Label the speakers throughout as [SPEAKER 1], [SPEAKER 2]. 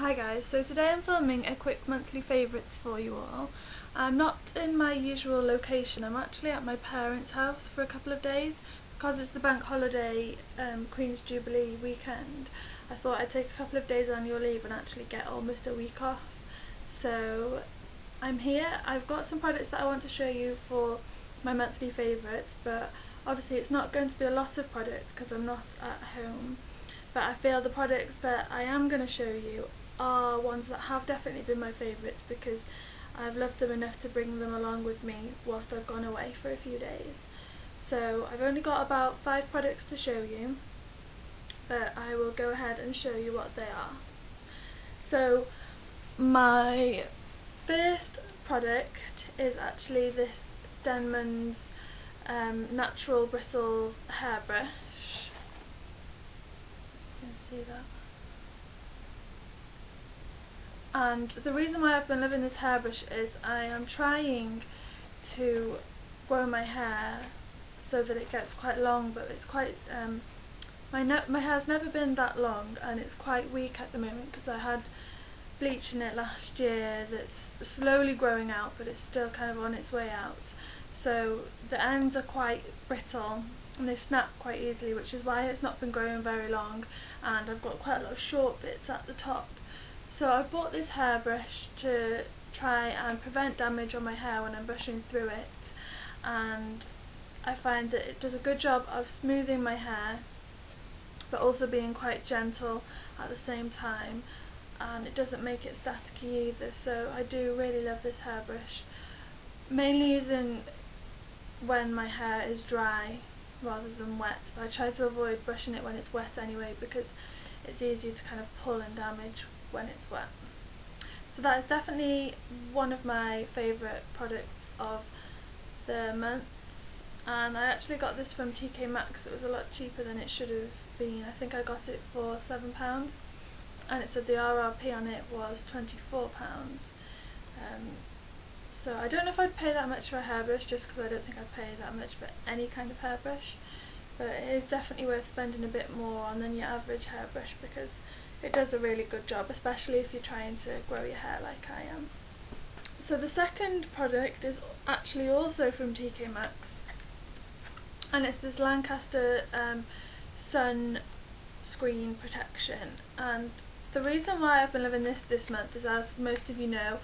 [SPEAKER 1] Hi guys, so today I'm filming a quick monthly favourites for you all. I'm not in my usual location, I'm actually at my parents' house for a couple of days because it's the bank holiday Queen's Jubilee weekend. I thought I'd take a couple of days annual leave and actually get almost a week off. So I'm here. I've got some products that I want to show you for my monthly favourites, but obviously it's not going to be a lot of products because I'm not at home. But I feel the products that I am going to show you are ones that have definitely been my favourites because I've loved them enough to bring them along with me whilst I've gone away for a few days. So I've only got about 5 products to show you, but I will go ahead and show you what they are. So my first product is actually this Denmans natural bristles hairbrush. You can see that. And the reason why I've been loving this hairbrush is I am trying to grow my hair so that it gets quite long, but it's quite my hair's never been that long and it's quite weak at the moment because I had bleach in it last year that's slowly growing out, but it's still kind of on its way out. So the ends are quite brittle and they snap quite easily, which is why it's not been growing very long, and I've got quite a lot of short bits at the top. So I bought this hairbrush to try and prevent damage on my hair when I'm brushing through it, and I find that it does a good job of smoothing my hair but also being quite gentle at the same time, and it doesn't make it staticky either. So I do really love this hairbrush, mainly using when my hair is dry rather than wet, but I try to avoid brushing it when it's wet anyway because it's easy to kind of pull and damage when it's wet. So that is definitely one of my favourite products of the month, and I actually got this from TK Maxx. It was a lot cheaper than it should have been. I think I got it for £7 and it said the RRP on it was £24. So I don't know if I'd pay that much for a hairbrush, just because I don't think I'd pay that much for any kind of hairbrush, but it is definitely worth spending a bit more on than your average hairbrush because it does a really good job, especially if you're trying to grow your hair like I am. So the second product is actually also from TK Maxx, and it's this Lancaster sun screen protection. And the reason why I've been loving this month is, as most of you know,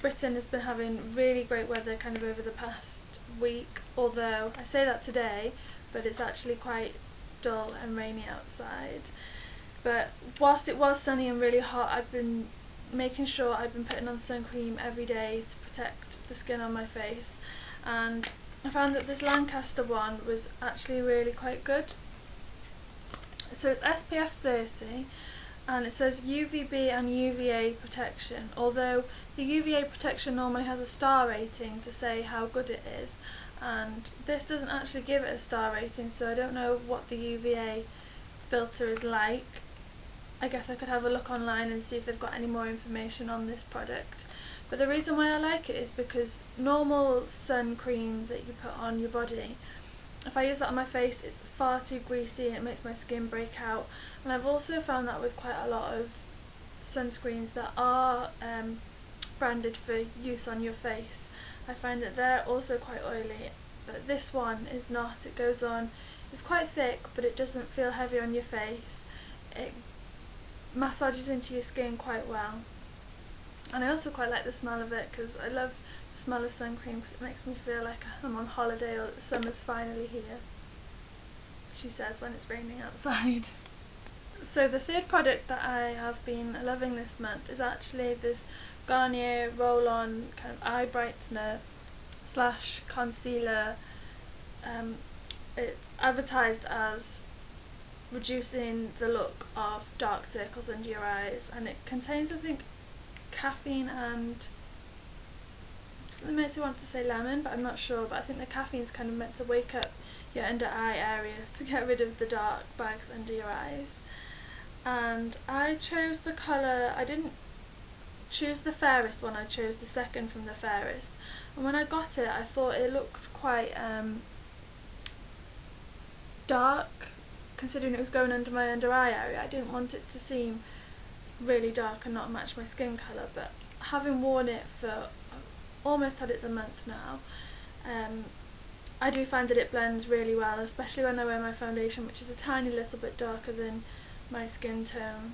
[SPEAKER 1] Britain has been having really great weather kind of over the past week, although I say that today, but it's actually quite dull and rainy outside. But whilst it was sunny and really hot, I've been making sure I've been putting on sun cream every day to protect the skin on my face, and I found that this Lancaster one was actually really quite good. So it's SPF 30 and it says UVB and UVA protection, although the UVA protection normally has a star rating to say how good it is, and this doesn't actually give it a star rating, so I don't know what the UVA filter is like. I guess I could have a look online and see if they've got any more information on this product. But the reason why I like it is because normal sun cream that you put on your body, if I use that on my face, it's far too greasy and it makes my skin break out. And I've also found that with quite a lot of sunscreens that are branded for use on your face, I find that they're also quite oily, but this one is not. It goes on, it's quite thick, but it doesn't feel heavy on your face. It massages into your skin quite well, and I also quite like the smell of it because I love the smell of sun cream because it makes me feel like I'm on holiday or that summer's finally here, she says when it's raining outside. So the third product that I have been loving this month is actually this Garnier roll-on kind of eye brightener slash concealer. It's advertised as reducing the look of dark circles under your eyes, and it contains, I think, caffeine and it makes me want to say lemon, but I'm not sure, but I think the caffeine is kind of meant to wake up your under eye areas to get rid of the dark bags under your eyes. And I chose the colour, I didn't choose the fairest one, I chose the second from the fairest, and when I got it I thought it looked quite dark considering it was going under my under eye area. I didn't want it to seem really dark and not match my skin colour, but having worn it for almost had it the month now, I do find that it blends really well, especially when I wear my foundation, which is a tiny little bit darker than my skin tone.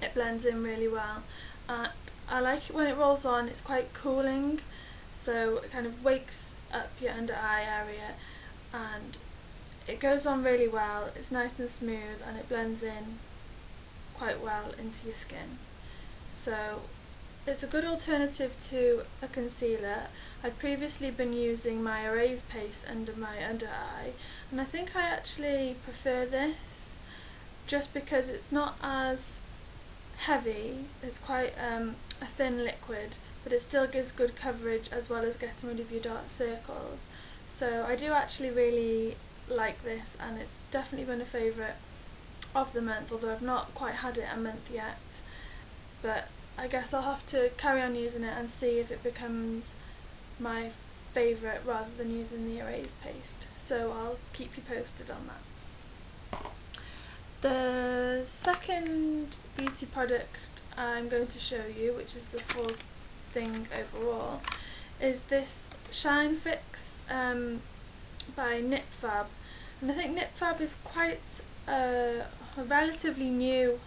[SPEAKER 1] It blends in really well. I like it when it rolls on. It's quite cooling, so it kind of wakes up your under eye area, and it goes on really well. It's nice and smooth, and it blends in quite well into your skin. So it's a good alternative to a concealer. I'd previously been using my Erase paste under my under eye, and I think I actually prefer this just because it's not as heavy. It's quite a thin liquid, but it still gives good coverage as well as getting rid of your dark circles. So I do actually really like this, and it's definitely been a favourite of the month, although I've not quite had it a month yet. But I guess I'll have to carry on using it and see if it becomes my favourite rather than using the Erase paste. So I'll keep you posted on that. The second beauty product I'm going to show you, which is the fourth thing overall, is this Shine Fix by Knit Fab. And I think Knit Fab is quite a relatively new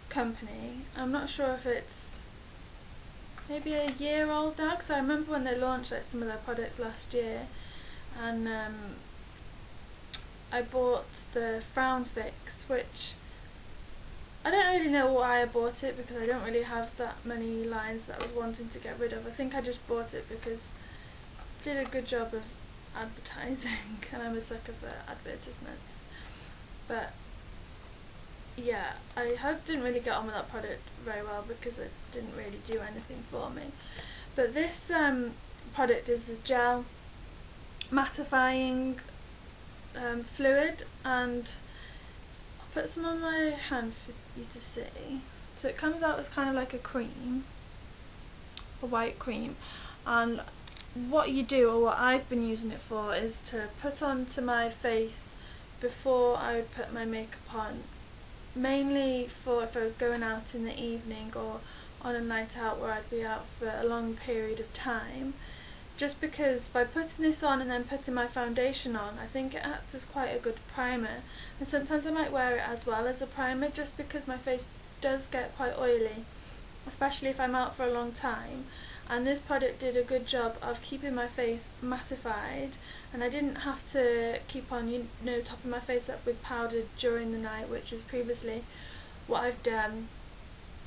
[SPEAKER 1] company. I'm not sure if it's maybe a year old now, because I remember when they launched like some of their products last year, and I bought the Frown Fix, which I don't really know why I bought it, because I don't really have that many lines that I was wanting to get rid of. I think I just bought it because it did a good job of advertising and I'm a sucker for advertisements. But yeah, I didn't really get on with that product very well because it didn't really do anything for me. But this product is the gel mattifying fluid, and I'll put some on my hand for you to see. So it comes out as kind of like a cream, a white cream, and what you do, or what I've been using it for, is to put onto my face before I would put my makeup on, mainly for if I was going out in the evening or on a night out where I'd be out for a long period of time. Just because by putting this on and then putting my foundation on, I think it acts as quite a good primer, and sometimes I might wear it as well as a primer just because my face does get quite oily, especially if I'm out for a long time. And this product did a good job of keeping my face mattified, and I didn't have to keep on, topping my face up with powder during the night, which is previously what I've done,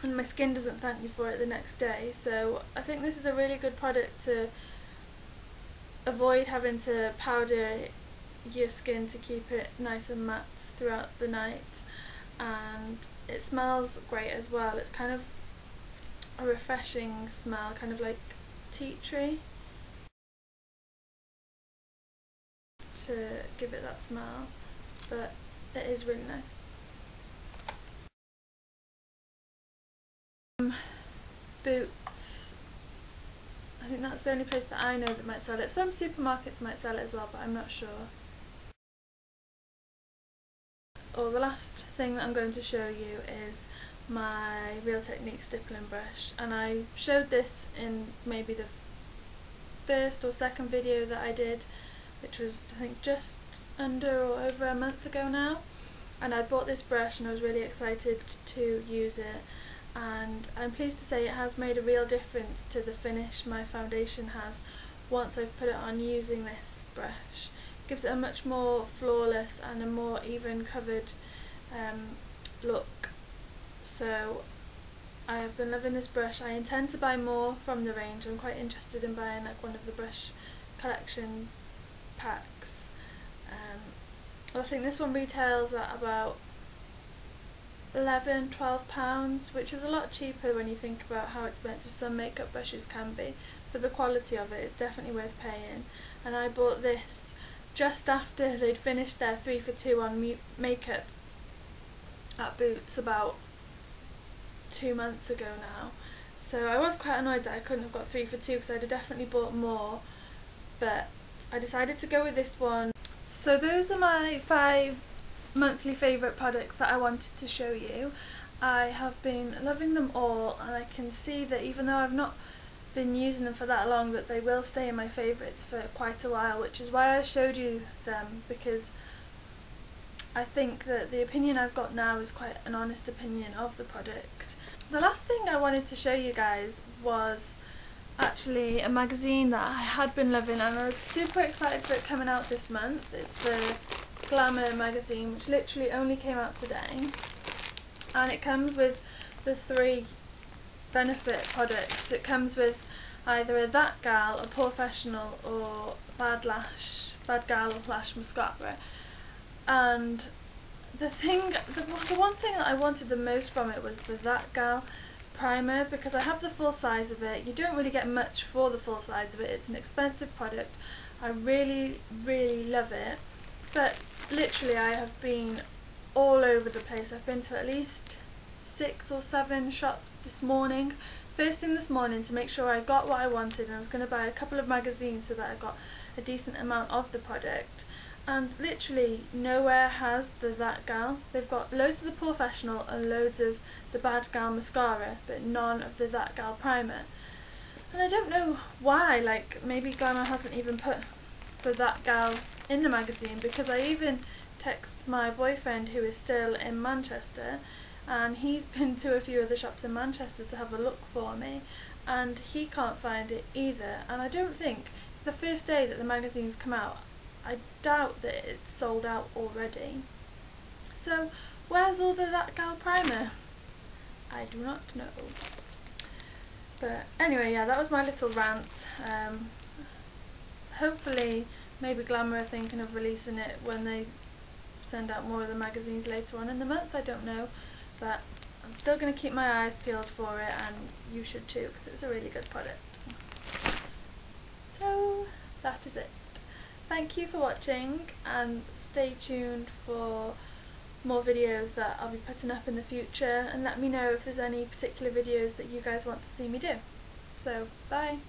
[SPEAKER 1] and my skin doesn't thank me for it the next day. So I think this is a really good product to avoid having to powder your skin to keep it nice and matte throughout the night, and it smells great as well. It's kind of a refreshing smell, kind of like tea tree, to give it that smell, but it is really nice. Boots, I think that's the only place that I know that might sell it. Some supermarkets might sell it as well, but I'm not sure. The last thing that I'm going to show you is my Real Technique stippling brush, and I showed this in maybe the first or second video that I did, which was I think just under or over a month ago now, and I bought this brush and I was really excited to use it, and I'm pleased to say it has made a real difference to the finish my foundation has once I've put it on using this brush. It gives it a much more flawless and a more even covered look. So I have been loving this brush. I intend to buy more from the range. I'm quite interested in buying like one of the brush collection packs. I think this one retails at about £11–12, which is a lot cheaper when you think about how expensive some makeup brushes can be. For the quality of it, it's definitely worth paying. And I bought this just after they'd finished their 3 for 2 on makeup at Boots about 2 months ago now. So I was quite annoyed that I couldn't have got 3 for 2 because I'd have definitely bought more, but I decided to go with this one. So those are my 5 monthly favourite products that I wanted to show you, I have been loving them all, and I can see that even though I've not been using them for that long, that they will stay in my favourites for quite a while, which is why I showed you them, because I think that the opinion I've got now is quite an honest opinion of the product. The last thing I wanted to show you guys was actually a magazine that I had been loving, and I was super excited for it coming out this month. It's the Glamour magazine, which literally only came out today, and it comes with the 3 benefit products. It comes with either a That Gal, a Professional, or Bad Gal Lash Mascara. And the one thing that I wanted the most from it was the That Gal primer, because I have the full size of it. You don't really get much for the full size of it. It's an expensive product. I really love it, but literally I have been all over the place. I've been to at least 6 or 7 shops this morning, first thing this morning, to make sure I got what I wanted, and I was going to buy a couple of magazines so that I got a decent amount of the product. And literally nowhere has the That Gal. They've got loads of the Professional and loads of the Bad Gal mascara, but none of the That Gal primer. And I don't know why, like maybe Garnier hasn't even put the That Gal in the magazine, because I even text my boyfriend, who is still in Manchester, and he's been to a few of the shops in Manchester to have a look for me, and he can't find it either. And I don't think it's the first day that the magazine's come out. I doubt that it's sold out already. So where's all the That Gal primer? I do not know. But anyway, yeah, that was my little rant. Hopefully maybe Glamour are thinking of releasing it when they send out more of the magazines later on in the month. I don't know, but I'm still going to keep my eyes peeled for it, and you should too, because it's a really good product. So that is it. Thank you for watching, and stay tuned for more videos that I'll be putting up in the future, and let me know if there's any particular videos that you guys want to see me do. So bye!